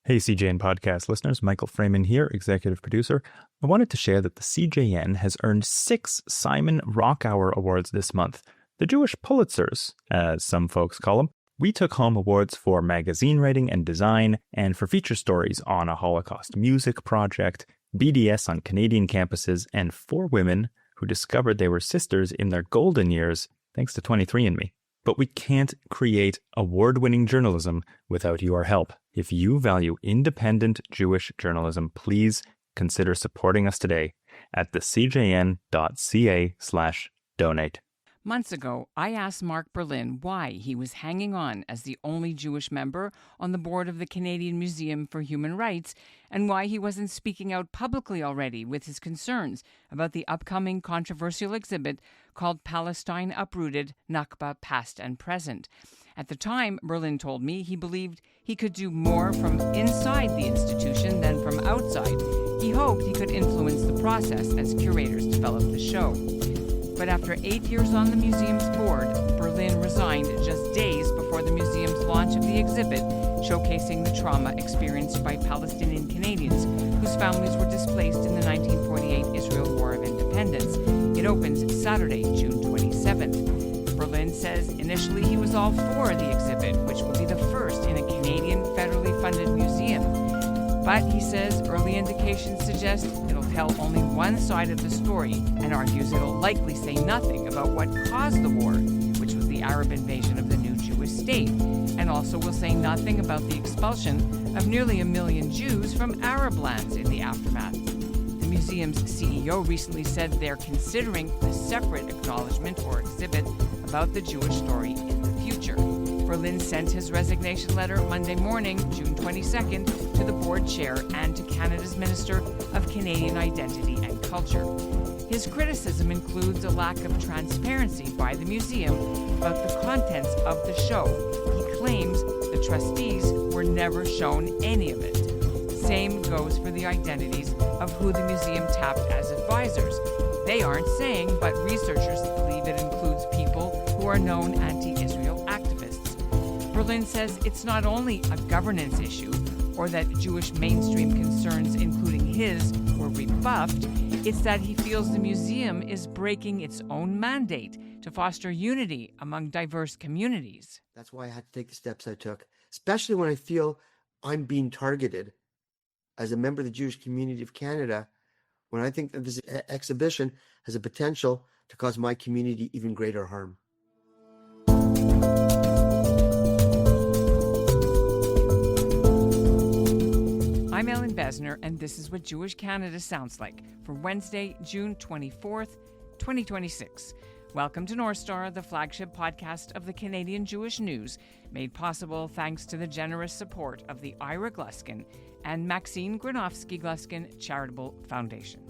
Hey, CJN podcast listeners, Michael Freeman here, executive producer. I wanted to share that the CJN has earned 6 Simon Rockhour Awards this month, the Jewish Pulitzers, as some folks call them. We took home awards for magazine writing and design, and for feature stories on a Holocaust music project, BDS on Canadian campuses, and 4 women who discovered they were sisters in their golden years, thanks to 23andMe. But we can't create award-winning journalism without your help. If you value independent Jewish journalism, please consider supporting us today at thecjn.ca/donate. Months ago, I asked Mark Berlin why he was hanging on as the only Jewish member on the board of the Canadian Museum for Human Rights, and why he wasn't speaking out publicly already with his concerns about the upcoming controversial exhibit called Palestine Uprooted, Nakba Past and Present. At the time, Berlin told me he believed he could do more from inside the institution than from outside. He hoped he could influence the process as curators developed the show. But after 8 years on the museum's board, Berlin resigned just days before the museum's launch of the exhibit, showcasing the trauma experienced by Palestinian Canadians whose families were displaced in the 1948 Israel War of Independence. It opens Saturday, June 27th. Berlin says initially he was all for the exhibit, which will be the first in a Canadian federally funded museum. But he says early indications suggest it'll tell only one side of the story and argues it'll likely say nothing about what caused the war, which was the Arab invasion of the new Jewish state, and also will say nothing about the expulsion of nearly 1 million Jews from Arab lands in the aftermath. The museum's CEO recently said they're considering a separate acknowledgement or exhibit about the Jewish story in the future. Berlin sent his resignation letter Monday morning, June 22nd, to the board chair and to Canada's Minister of Canadian Identity and Culture. His criticism includes a lack of transparency by the museum about the contents of the show. He claims the trustees were never shown any of it. Same goes for the identities of who the museum tapped as advisors. They aren't saying, but researchers believe it includes people who are known anti-Israel activists. Berlin says it's not only a governance issue or that Jewish mainstream concerns, including his, were rebuffed. It's that he feels the museum is breaking its own mandate to foster unity among diverse communities. That's why I had to take the steps I took, especially when I feel I'm being targeted as a member of the Jewish community of Canada, when I think that this exhibition has a potential to cause my community even greater harm. I'm Ellin Bessner, and this is what Jewish Canada sounds like for Wednesday, June 24th, 2026. Welcome to North Star, the flagship podcast of the Canadian Jewish News, made possible thanks to the generous support of the Ira Gluskin and Maxine Granofsky-Gluskin Charitable Foundation.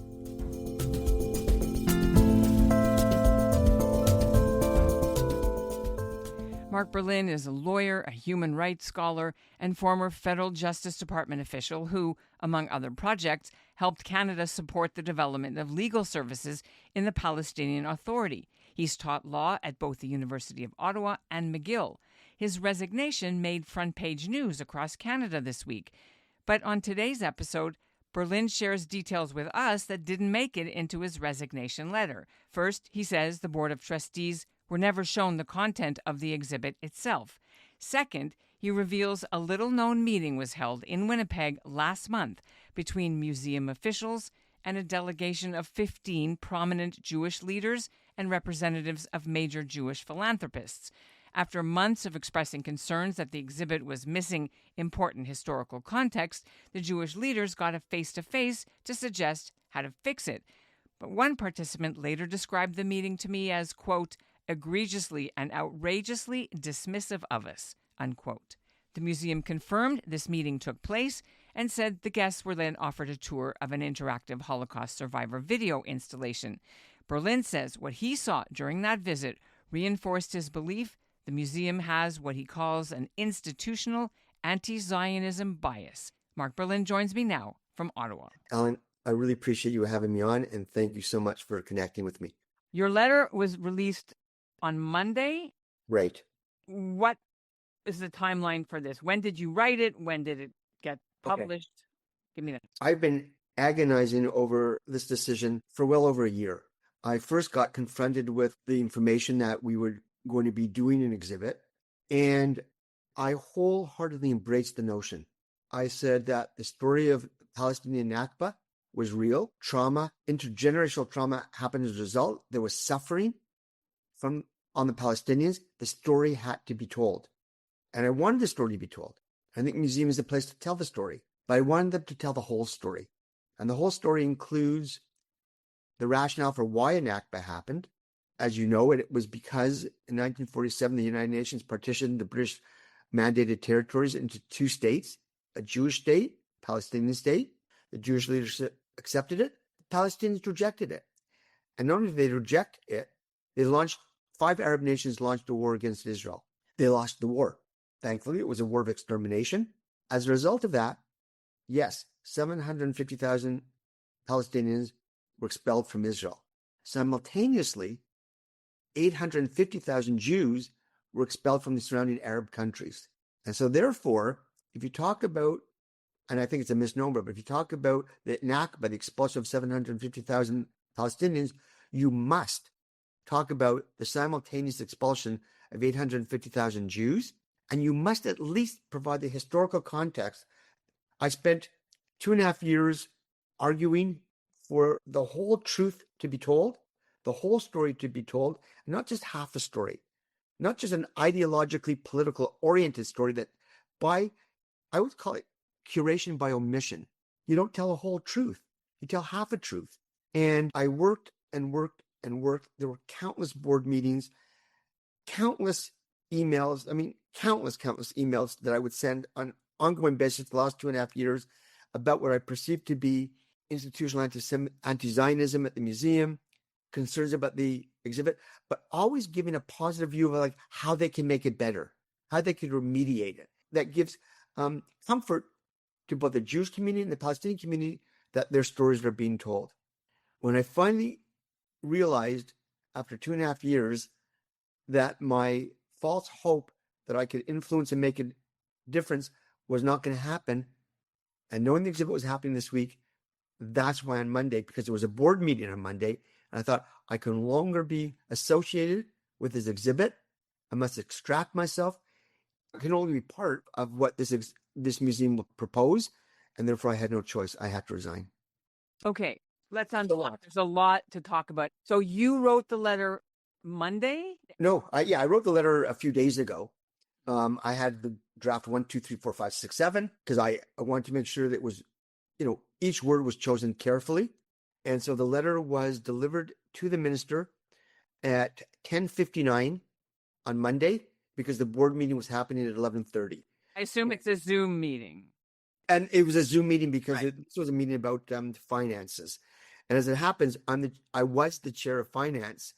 Mark Berlin is a lawyer, a human rights scholar, and former federal Justice Department official who, among other projects, helped Canada support the development of legal services in the Palestinian Authority. He's taught law at both the University of Ottawa and McGill. His resignation made front-page news across Canada this week. But on today's episode, Berlin shares details with us that didn't make it into his resignation letter. First, he says the Board of Trustees were never shown the content of the exhibit itself. Second, he reveals a little-known meeting was held in Winnipeg last month between museum officials and a delegation of 15 prominent Jewish leaders and representatives of major Jewish philanthropists. After months of expressing concerns that the exhibit was missing important historical context, the Jewish leaders got a face-to-face to suggest how to fix it. But one participant later described the meeting to me as, quote, egregiously and outrageously dismissive of us, unquote. The museum confirmed this meeting took place and said the guests were then offered a tour of an interactive Holocaust survivor video installation. Berlin says what he saw during that visit reinforced his belief the museum has what he calls an institutional anti-Zionism bias. Mark Berlin joins me now from Ottawa. Ellin, I really appreciate you having me on, and thank you so much for connecting with me. Your letter was released on Monday. Right. What is the timeline for this? When did you write it? When did it get published. Give me that. I've been agonizing over this decision for well over a year. I first got confronted with the information that we were going to be doing an exhibit, and I wholeheartedly embraced the notion. I said that the story of Palestinian Nakba was real. Trauma, intergenerational trauma happened as a result. There was suffering on the Palestinians. The story had to be told. And I wanted the story to be told. I think museum is a place to tell the story, but I wanted them to tell the whole story. And the whole story includes the rationale for why a Nakba happened. As you know, it was because in 1947, the United Nations partitioned the British mandated territories into two states, a Jewish state, Palestinian state. The Jewish leadership accepted it. The Palestinians rejected it. And not only did they reject it, five Arab nations launched a war against Israel. They lost the war. Thankfully, it was a war of extermination. As a result of that, yes, 750,000 Palestinians were expelled from Israel. Simultaneously, 850,000 Jews were expelled from the surrounding Arab countries. And so therefore, if you talk about, and I think it's a misnomer, but if you talk about the Nakba, the expulsion of 750,000 Palestinians, you must talk about the simultaneous expulsion of 850,000 Jews, and you must at least provide the historical context. I spent 2.5 years arguing for the whole truth to be told, the whole story to be told, and not just half a story, not just an ideologically political oriented story that I would call it curation by omission. You don't tell a whole truth. You tell half a truth. And I worked and worked and worked. There were countless board meetings, countless emails. Countless emails that I would send on ongoing basis the last 2.5 years about what I perceived to be institutional anti-Zionism at the museum, concerns about the exhibit, but always giving a positive view of how they can make it better, how they can remediate it. That gives comfort to both the Jewish community and the Palestinian community that their stories are being told. When I finally realized after 2.5 years that my false hope that I could influence and make a difference was not going to happen, and knowing the exhibit was happening this week, that's why on Monday, because there was a board meeting on Monday, and I thought I can no longer be associated with this exhibit. I must extract myself. I can only be part of what this museum will propose, and therefore I had no choice. I had to resign. Okay, let's unlock. There's a lot to talk about. So you wrote the letter Monday? No, I wrote the letter a few days ago. I had the draft 1, 2, 3, 4, 5, 6, 7 because I wanted to make sure that it was, each word was chosen carefully. And so the letter was delivered to the minister at 10:59 on Monday because the board meeting was happening at 11:30. I assume it's a Zoom meeting. And it was a Zoom meeting because this was a meeting about finances. And as it happens, I was the chair of finance,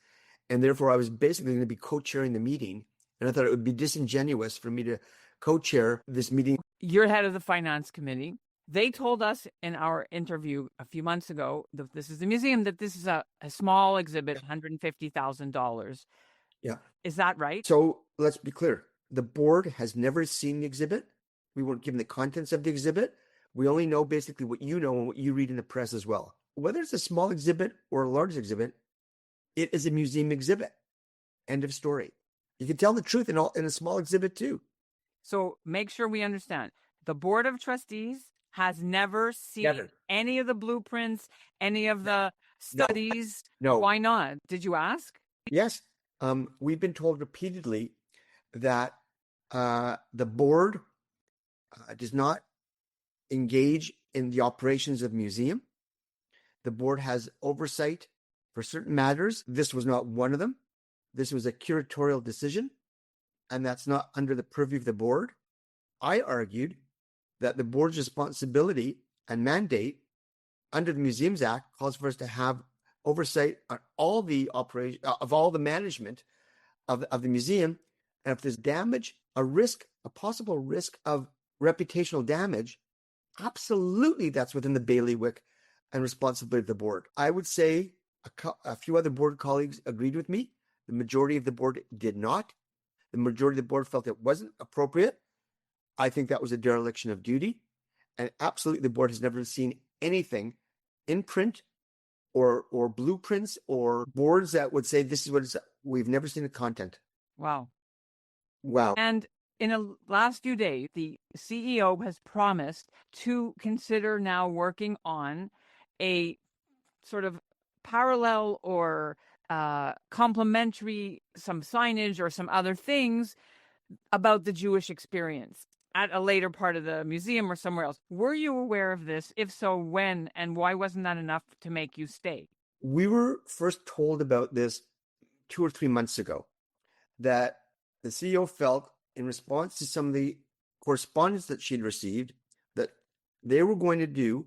and therefore I was basically going to be co-chairing the meeting. And I thought it would be disingenuous for me to co-chair this meeting. You're head of the finance committee. They told us in our interview a few months ago that this is the museum, that this is a small exhibit, $150,000. Yeah. Is that right? So let's be clear. The board has never seen the exhibit. We weren't given the contents of the exhibit. We only know basically what you know and what you read in the press as well. Whether it's a small exhibit or a large exhibit, it is a museum exhibit. End of story. You can tell the truth in a small exhibit too. So make sure we understand. The Board of Trustees has never seen any of the blueprints, any of the studies. No. Why not? Did you ask? Yes. We've been told repeatedly that the board does not engage in the operations of the museum. The board has oversight for certain matters. This was not one of them. This was a curatorial decision, and that's not under the purview of the board. I argued that the board's responsibility and mandate under the Museums Act calls for us to have oversight on all the operation of all the management of the museum. And if there's damage, a possible risk of reputational damage, absolutely that's within the bailiwick and responsibility of the board. I would say a few other board colleagues agreed with me. The majority of the board did not. The majority of the board felt it wasn't appropriate. I think that was a dereliction of duty. And absolutely, the board has never seen anything in print or blueprints or boards that would say this is what it's. We've never seen the content. Wow. Wow. And in the last few days, the CEO has promised to consider now working on a sort of parallel or complementary, some signage or some other things about the Jewish experience at a later part of the museum or somewhere else. Were you aware of this? If so, when, and why wasn't that enough to make you stay? We were first told about this 2 or 3 months ago, that the CEO felt, in response to some of the correspondence that she'd received, that they were going to do,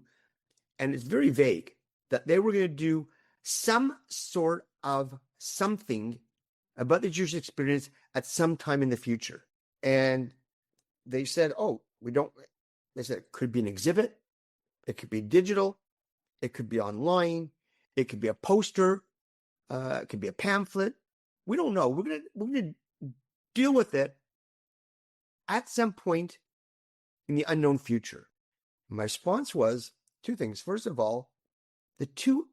and it's very vague, that they were going to do some sort of something about the Jewish experience at some time in the future. And they said, they said it could be an exhibit, it could be digital, it could be online, it could be a poster, it could be a pamphlet. We don't know. We're gonna deal with it at some point in the unknown future. My response was two things. First of all, the two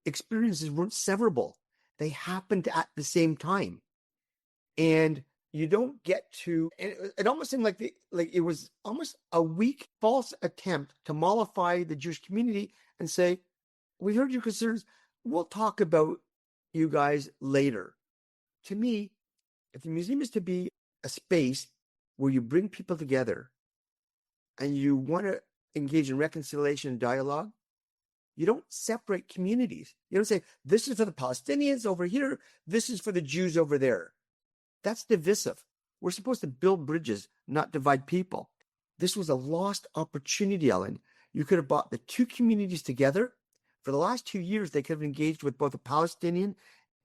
experiences weren't severable. They happened at the same time. And you don't get to, and it almost seemed like it was almost a weak, false attempt to mollify the Jewish community and say, we heard your concerns. We'll talk about you guys later. To me, if the museum is to be a space where you bring people together and you want to engage in reconciliation and dialogue, you don't separate communities. You don't say, this is for the Palestinians over here, this is for the Jews over there. That's divisive. We're supposed to build bridges, not divide people. This was a lost opportunity, Ellin. You could have brought the two communities together. For the last 2 years, they could have engaged with both the Palestinian,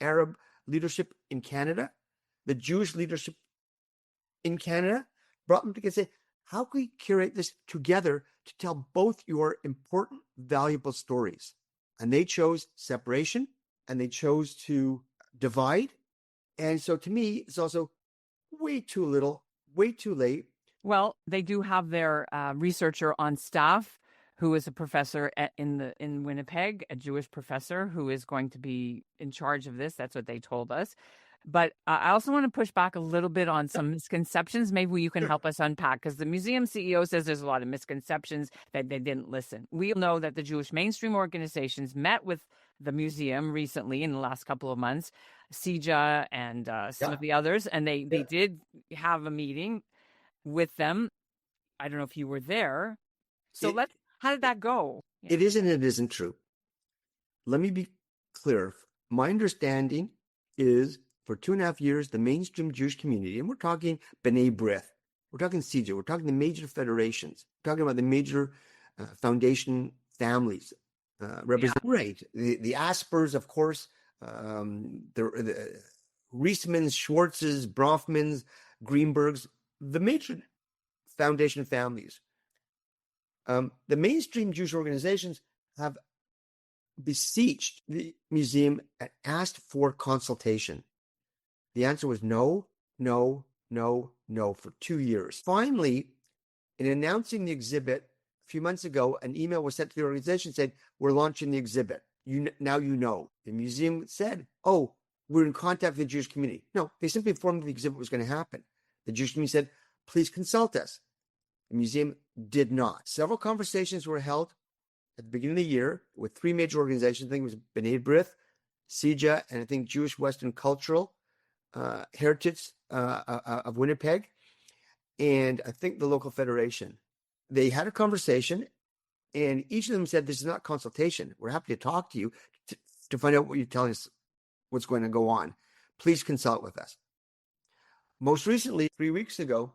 Arab leadership in Canada, the Jewish leadership in Canada, brought them together and say, how can we curate this together to tell both your important, valuable stories? And they chose separation, and they chose to divide. And so to me, it's also way too little, way too late. Well, they do have their researcher on staff who is a professor in Winnipeg, a Jewish professor who is going to be in charge of this. That's what they told us. But I also want to push back a little bit on some misconceptions. Maybe you can help us unpack, because the museum CEO says there's a lot of misconceptions that they didn't listen. We know that the Jewish mainstream organizations met with the museum recently in the last couple of months, CJA and some of the others, and they did have a meeting with them. I don't know if you were there. So how did that go? It is and it isn't true. Let me be clear. My understanding is, for 2.5 years, the mainstream Jewish community, and we're talking B'nai B'rith, we're talking CJ, we're talking the major federations, we're talking about the major foundation families, right? The Aspers, of course, the Reismans, Schwartzes, Brofmans, Greenbergs, the major foundation families. The mainstream Jewish organizations have beseeched the museum and asked for consultation. The answer was no, no, no, no for 2 years. Finally, in announcing the exhibit a few months ago, an email was sent to the organization saying, we're launching the exhibit. Now you know. The museum said, oh, we're in contact with the Jewish community. No, they simply informed the exhibit was going to happen. The Jewish community said, please consult us. The museum did not. Several conversations were held at the beginning of the year with three major organizations. I think it was B'nai B'rith, CJA, and I think Jewish Western Cultural Heritage of Winnipeg, and I think the local federation. They had a conversation, and each of them said, this is not consultation. We're happy to talk to you to find out what you're telling us, what's going to go on. Please consult with us. Most recently, 3 weeks ago,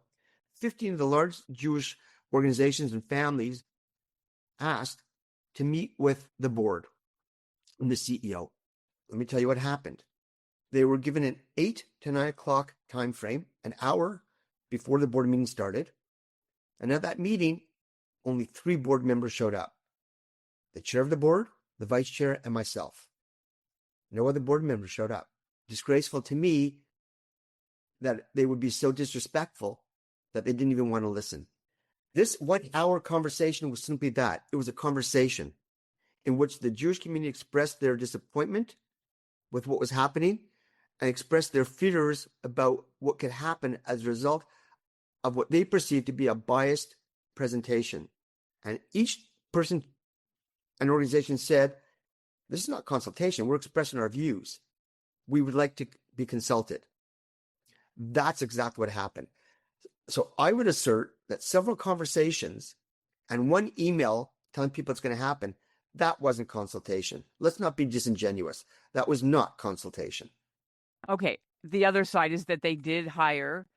15 of the large Jewish organizations and families asked to meet with the board and the CEO. Let me tell you what happened. They were given an 8 to 9 o'clock time frame, an hour before the board meeting started. And at that meeting, only 3 board members showed up. The chair of the board, the vice chair, and myself. No other board members showed up. Disgraceful to me that they would be so disrespectful that they didn't even want to listen. This 1 hour conversation was simply that. It was a conversation in which the Jewish community expressed their disappointment with what was happening and expressed their fears about what could happen as a result of what they perceived to be a biased presentation. And each person and organization said, this is not consultation. We're expressing our views. We would like to be consulted. That's exactly what happened. So I would assert that several conversations and one email telling people it's going to happen, that wasn't consultation. Let's not be disingenuous. That was not consultation. Okay. The other side is that they did hire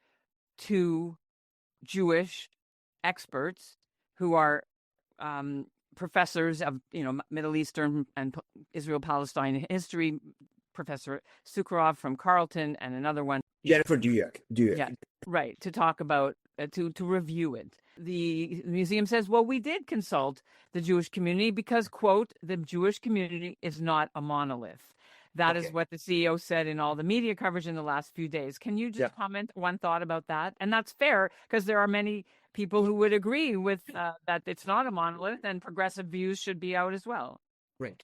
2 Jewish experts who are professors of, Middle Eastern and Israel-Palestine history, Professor Sukharov from Carleton and another one. Jennifer Duyek. Yeah, right. To talk about, to review it. The museum says, well, we did consult the Jewish community because, quote, the Jewish community is not a monolith. That is what the CEO said in all the media coverage in the last few days. Can you just comment one thought about that? And that's fair because there are many people who would agree with that it's not a monolith and progressive views should be out as well. Right.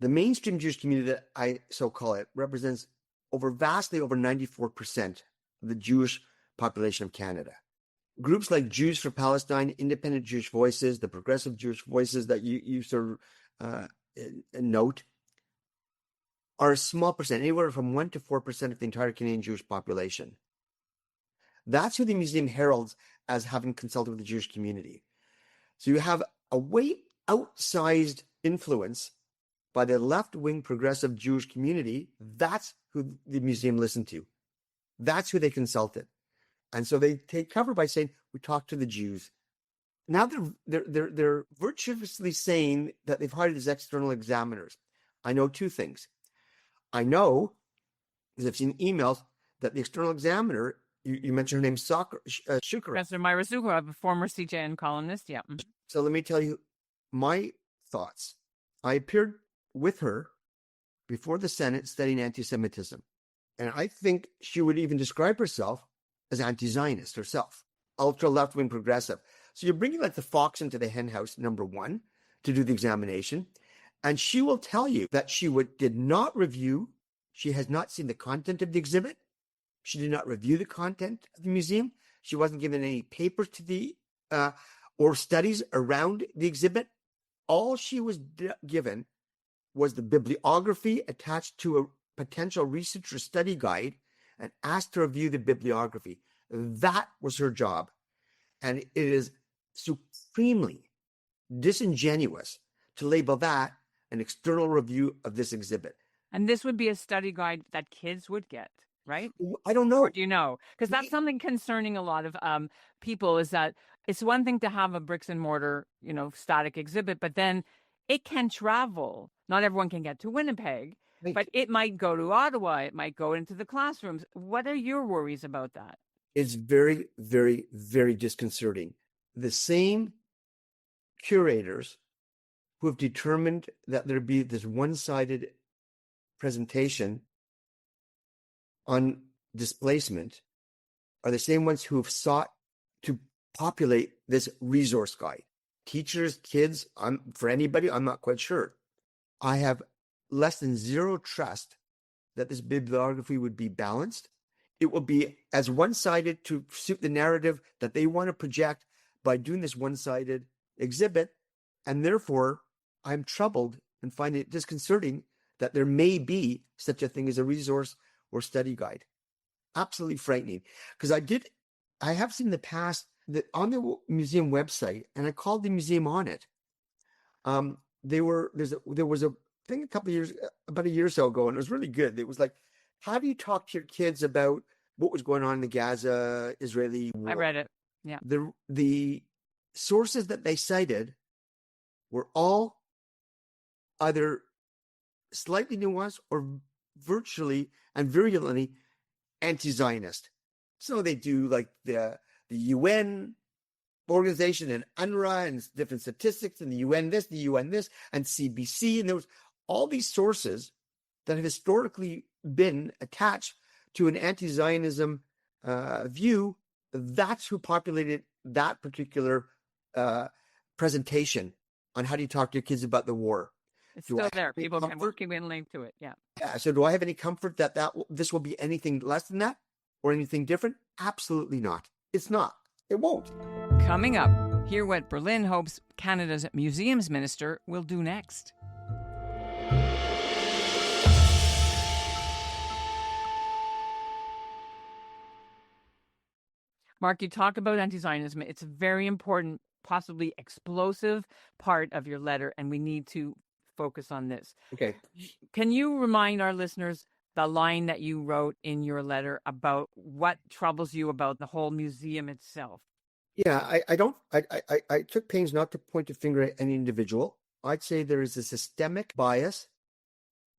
The mainstream Jewish community that I so call it represents vastly over 94% of the Jewish population of Canada. Groups like Jews for Palestine, Independent Jewish Voices, the Progressive Jewish Voices that you sort of note, are a small percent, anywhere from 1% to 4% of the entire Canadian Jewish population. That's who the museum heralds as having consulted with the Jewish community. So you have a way outsized influence by the left-wing progressive Jewish community. That's who the museum listened to. That's who they consulted. And so they take cover by saying, we talked to the Jews. Now they're virtuously saying that they've hired these external examiners. I know 2 things. I know, because I've seen emails, that the external examiner, you mentioned her name, Shukra. Professor Myra Sukharov, a former CJN columnist. Yeah. So let me tell you my thoughts. I appeared with her before the Senate studying anti-Semitism. And I think she would even describe herself as anti-Zionist herself, ultra left-wing progressive. So you're bringing like the fox into the hen house, number 1, to do the examination. And she will tell you that she did not review. She has not seen the content of the exhibit. She did not review the content of the museum. She wasn't given any papers to the or studies around the exhibit. All she was given was the bibliography attached to a potential research or study guide and asked to review the bibliography. That was her job. And it is supremely disingenuous to label that an external review of this exhibit. And this would be a study guide that kids would get, right? I don't know. Or do you know? Because that's something concerning a lot of people, is that it's one thing to have a bricks and mortar, static exhibit, but then it can travel. Not everyone can get to Winnipeg, Right. but it might go to Ottawa. It might go into the classrooms. What are your worries about that? It's very, very, very disconcerting. The same curators who have determined that there be this one-sided presentation on displacement are the same ones who have sought to populate this resource guide. Teachers, kids, for anybody, I'm not quite sure. I have less than zero trust that this bibliography would be balanced. It will be as one-sided to suit the narrative that they want to project by doing this one-sided exhibit. And therefore, I'm troubled and find it disconcerting that there may be such a thing as a resource or study guide. Absolutely frightening. Because I have seen in the past that on the museum website, and I called the museum on it. There was a thing about a year or so ago, and it was really good. It was like, how do you talk to your kids about what was going on in the Gaza-Israeli war? I read it. Yeah. The sources that they cited were all either slightly nuanced or virtually and virulently anti-Zionist. So they do like the UN organization and UNRWA and different statistics and the UN this, and CBC. And there was all these sources that have historically been attached to an anti-Zionism view. That's who populated that particular presentation on how do you talk to your kids about the war. It's Do I still have there. any People can comfort? link to it. Yeah. Yeah. So do I have any comfort that this will be anything less than that or anything different? Absolutely not. It's not. It won't. Coming up, hear what Berlin hopes Canada's museums minister will do next. Mark, you talk about anti-Zionism. It's a very important, possibly explosive part of your letter, and we need to focus on this. Okay. Can you remind our listeners the line that you wrote in your letter about what troubles you about the whole museum itself? Yeah, I took pains not to point a finger at any individual. I'd say there is a systemic bias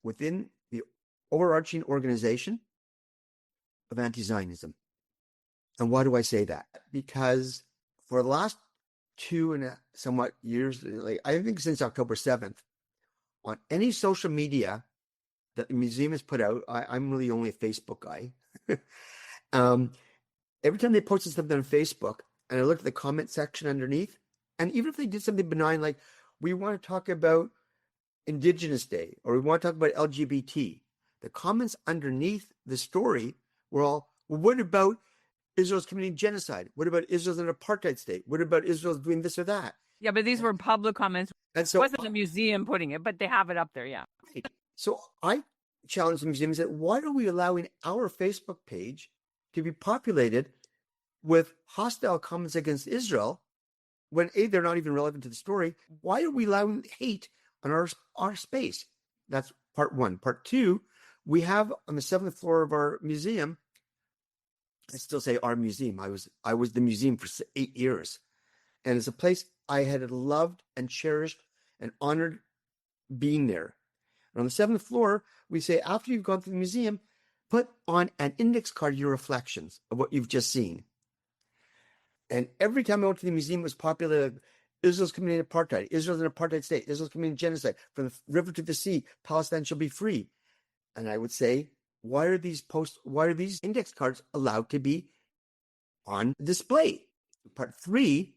within the overarching organization of anti-Zionism. And why do I say that? Because for the last 2 and somewhat years, like I think since October 7th, on any social media that the museum has put out, I'm really only a Facebook guy. Every time they posted something on Facebook, and I looked at the comment section underneath, and even if they did something benign like, we want to talk about Indigenous Day, or we want to talk about LGBT, the comments underneath the story were all, well, what about Israel's committing genocide? What about Israel's an apartheid state? What about Israel's doing this or that? Yeah, but these were public comments. And so it wasn't the museum putting it, but they have it up there, yeah. Right. So I challenged the museum and said, why are we allowing our Facebook page to be populated with hostile comments against Israel when A, they're not even relevant to the story? Why are we allowing hate on our space? That's part one. Part two, we have on the 7th floor of our museum, I still say our museum. I was the museum for 8 years. And it's a place I had loved and cherished and honored being there. And on the 7th floor, we say, after you've gone through the museum, put on an index card your reflections of what you've just seen. And every time I went to the museum, it was populated, Israel's committing apartheid, Israel's an apartheid state, Israel's committing genocide, from the river to the sea, Palestine shall be free. And I would say, why are these index cards allowed to be on display? Part three,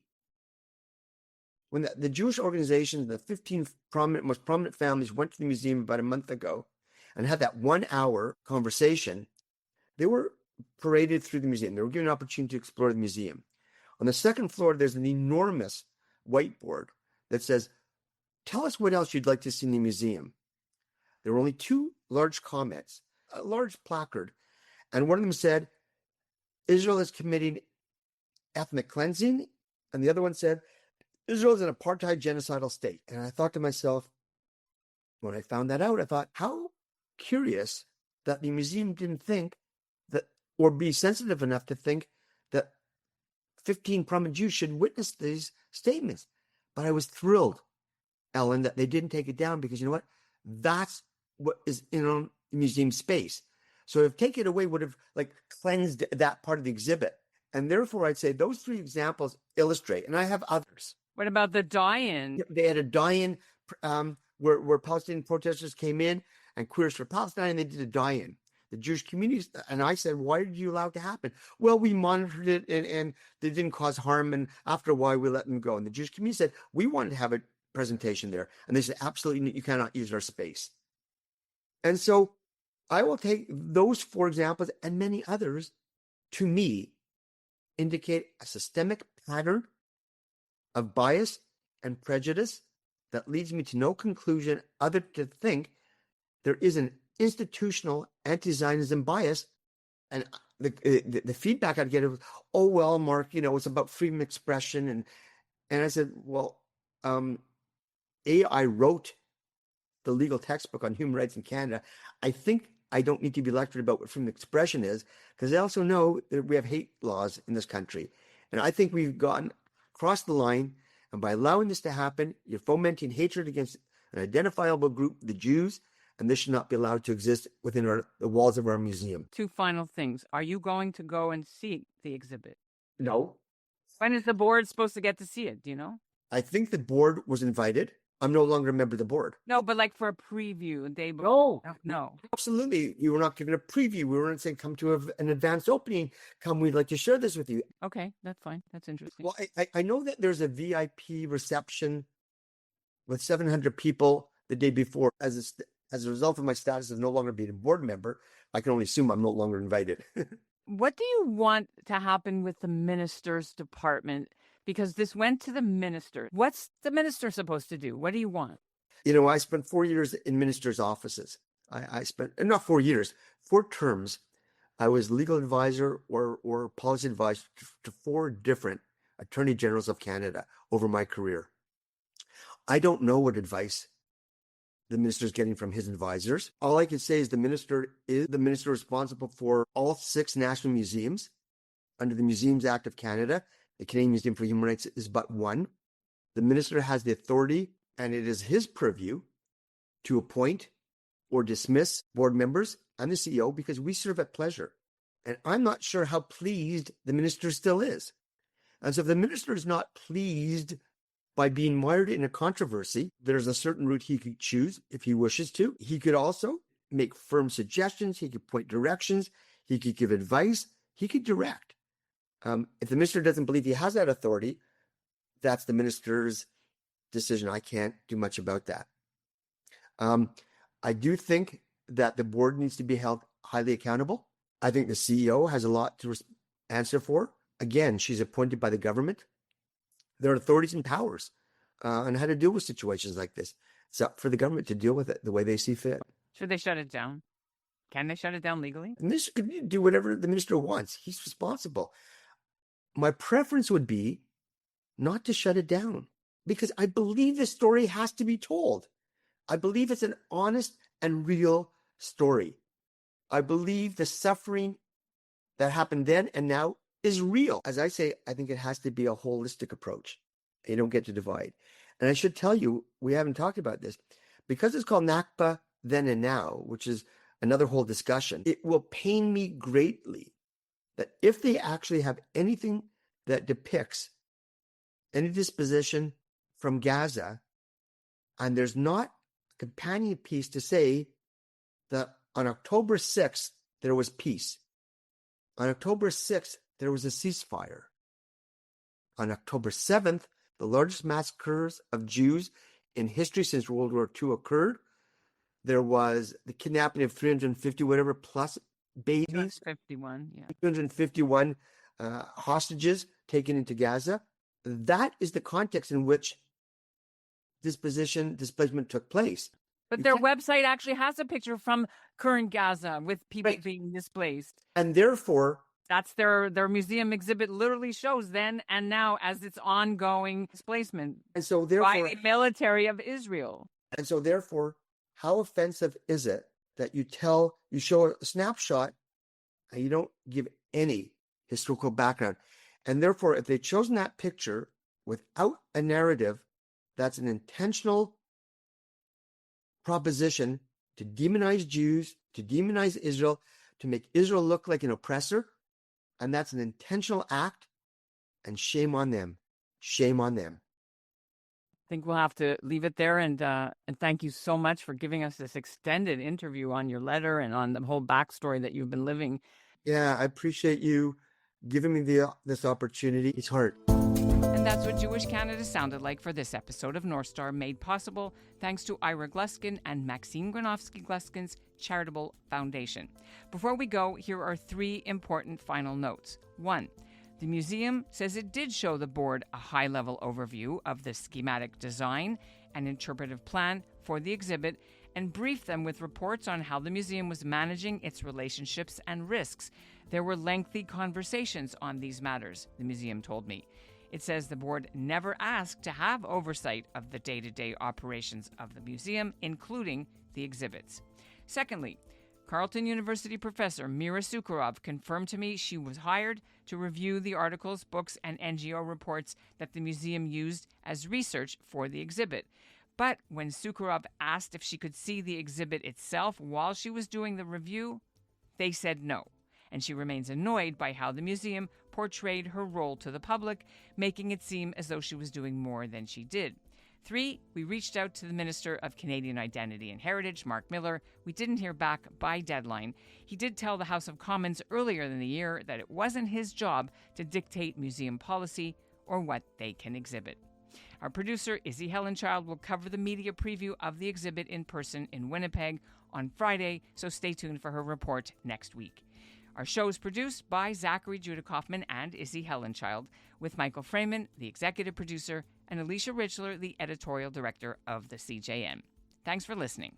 when the Jewish organizations, the 15 most prominent families went to the museum about a month ago and had that 1 hour conversation, they were paraded through the museum. They were given an opportunity to explore the museum. On the 2nd floor, there's an enormous whiteboard that says, tell us what else you'd like to see in the museum. There were only 2 large comments, a large placard, and one of them said, Israel is committing ethnic cleansing, and the other one said, Israel is an apartheid genocidal state. And I thought to myself, when I found that out, I thought, how curious that the museum didn't think that, or be sensitive enough to think that 15 prominent Jews should witness these statements. But I was thrilled, Ellen, that they didn't take it down, because you know what? That's what is in the museum space. So if take it away would have like cleansed that part of the exhibit. And therefore, I'd say those 3 examples illustrate, and I have others. What about the die-in? They had a die-in where Palestinian protesters came in and Queers for Palestine, and they did a die-in. The Jewish communities, and I said, why did you allow it to happen? Well, we monitored it and they didn't cause harm, and after a while we let them go. And the Jewish community said, we wanted to have a presentation there. And they said, absolutely, you cannot use our space. And so I will take those 4 examples and many others, to me, indicate a systemic pattern of bias and prejudice that leads me to no conclusion other to think there is an institutional anti-Zionism bias. And the feedback I'd get was, oh, well, Mark, it's about freedom of expression. And I said, well, I wrote the legal textbook on human rights in Canada. I think I don't need to be lectured about what freedom of expression is, because I also know that we have hate laws in this country. And I think we've gone across the line. And by allowing this to happen, you're fomenting hatred against an identifiable group, the Jews, and this should not be allowed to exist within the walls of our museum. 2 final things. Are you going to go and see the exhibit? No. When is the board supposed to get to see it? Do you know? I think the board was invited. I'm no longer a member of the board. No, but like for a preview, they no. Absolutely. You were not given a preview. We weren't saying, come to an advanced opening. Come, we'd like to share this with you. Okay, that's fine. That's interesting. Well, I know that there's a VIP reception with 700 people the day before. As a result of my status as no longer being a board member, I can only assume I'm no longer invited. What do you want to happen with the minister's department? Because this went to the minister. What's the minister supposed to do? What do you want? You know, I spent 4 years in ministers' offices. I spent, not 4 years, 4 terms. I was legal advisor or policy advisor to 4 different attorney generals of Canada over my career. I don't know what advice the minister is getting from his advisors. All I can say is the minister responsible for all 6 national museums under the Museums Act of Canada. The Canadian Museum for Human Rights is but one. The minister has the authority, and it is his purview to appoint or dismiss board members and the CEO because we serve at pleasure. And I'm not sure how pleased the minister still is. And so if the minister is not pleased by being mired in a controversy, there's a certain route he could choose if he wishes to. He could also make firm suggestions. He could point directions. He could give advice. He could direct. If the minister doesn't believe he has that authority, that's the minister's decision. I can't do much about that. I do think that the board needs to be held highly accountable. I think the CEO has a lot to answer for. Again, she's appointed by the government. There are authorities and powers on how to deal with situations like this. It's up for the government to deal with it the way they see fit. Should they shut it down? Can they shut it down legally? The minister can do whatever the minister wants. He's responsible. My preference would be not to shut it down because I believe the story has to be told. I believe it's an honest and real story. I believe the suffering that happened then and now is real. As I say, I think it has to be a holistic approach. You don't get to divide. And I should tell you, we haven't talked about this. Because it's called Nakba Then and Now, which is another whole discussion, it will pain me greatly that if they actually have anything that depicts any disposition from Gaza, and there's not a companion piece to say that on October 6th, there was peace. On October 6th, there was a ceasefire. On October 7th, the largest massacres of Jews in history since World War II occurred. There was the kidnapping of 350 whatever plus babies. 251, yeah. 251 hostages taken into Gaza. That is the context in which displacement took place. But their website actually has a picture from current Gaza with people being displaced. And therefore, that's their museum exhibit literally shows then and now as its ongoing displacement and so therefore, by the military of Israel. And so therefore, how offensive is it that you show a snapshot and you don't give any historical background? And therefore, if they've chosen that picture without a narrative, that's an intentional proposition to demonize Jews, to demonize Israel, to make Israel look like an oppressor. And that's an intentional act. And shame on them. Shame on them. I think we'll have to leave it there. And thank you so much for giving us this extended interview on your letter and on the whole backstory that you've been living. Yeah, I appreciate you giving me this opportunity. It's hard. And that's what Jewish Canada sounded like for this episode of North Star, made possible thanks to Ira Gluskin and Maxine Gronowski-Gluskin's Charitable Foundation. Before we go, here are 3 important final notes. 1, the museum says it did show the board a high-level overview of the schematic design and interpretive plan for the exhibit and briefed them with reports on how the museum was managing its relationships and risks. There were lengthy conversations on these matters, the museum told me. It says the board never asked to have oversight of the day-to-day operations of the museum, including the exhibits. Secondly, Carleton University professor Mira Sukharov confirmed to me she was hired to review the articles, books, and NGO reports that the museum used as research for the exhibit. But when Sukharov asked if she could see the exhibit itself while she was doing the review, they said no. And she remains annoyed by how the museum portrayed her role to the public, making it seem as though she was doing more than she did. 3, we reached out to the Minister of Canadian Identity and Heritage, Mark Miller. We didn't hear back by deadline. He did tell the House of Commons earlier in the year that it wasn't his job to dictate museum policy or what they can exhibit. Our producer, Izzy Helenchild, will cover the media preview of the exhibit in person in Winnipeg on Friday, so stay tuned for her report next week. Our show is produced by Zachary Judah Kaufman and Izzy Helenchild, with Michael Freeman, the executive producer, and Alicia Richler, the editorial director of the CJN. Thanks for listening.